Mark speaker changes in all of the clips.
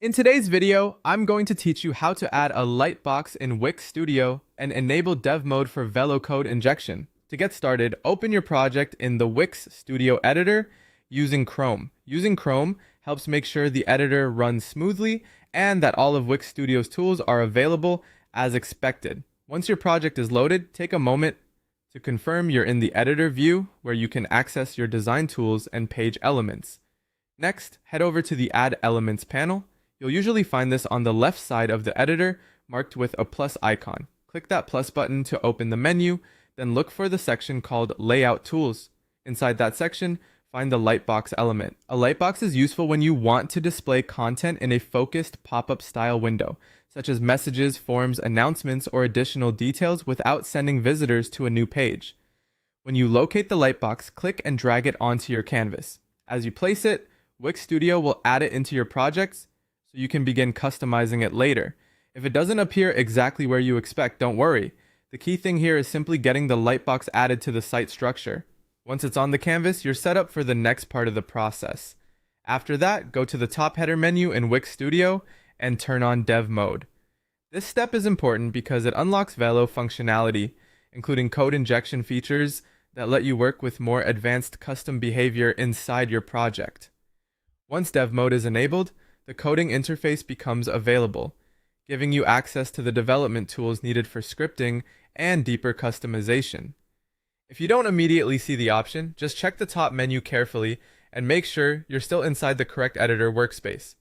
Speaker 1: In today's video, I'm going to teach you how to add a lightbox in Wix Studio and enable dev mode for Velo code injection. To get started, open your project in the Wix Studio editor using Chrome. Using Chrome helps make sure the editor runs smoothly and that all of Wix Studio's tools are available as expected. Once your project is loaded, take a moment to confirm you're in the editor view where you can access your design tools and page elements. Next, head over to the Add Elements panel. You'll usually find this on the left side of the editor, marked with a plus icon. Click that plus button to open the menu, then look for the section called Layout Tools. Inside that section, find the lightbox element. A lightbox is useful when you want to display content in a focused pop-up style window, such as messages, forms, announcements, or additional details without sending visitors to a new page. When you locate the lightbox, click and drag it onto your canvas. As you place it, Wix Studio will add it into your projects, so you can begin customizing it later. If it doesn't appear exactly where you expect, don't worry. The key thing here is simply getting the lightbox added to the site structure. Once it's on the canvas, you're set up for the next part of the process. After that, go to the top header menu in Wix Studio and turn on dev mode. This step is important because it unlocks Velo functionality, including code injection features that let you work with more advanced custom behavior inside your project. Once dev mode is enabled, the coding interface becomes available, giving you access to the development tools needed for scripting and deeper customization. If you don't immediately see the option, just check the top menu carefully and make sure you're still inside the correct editor workspace.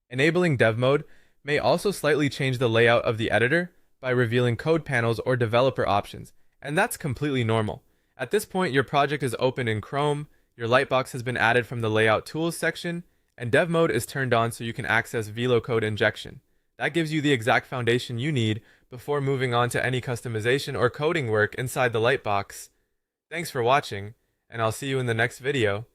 Speaker 1: Enabling dev mode may also slightly change the layout of the editor by revealing code panels or developer options, and that's completely normal. At this point, your project is open in Chrome, your lightbox has been added from the Layout Tools section, and dev mode is turned on so you can access Velo code injection. That gives you the exact foundation you need before moving on to any customization or coding work inside the lightbox. Thanks for watching, and I'll see you in the next video.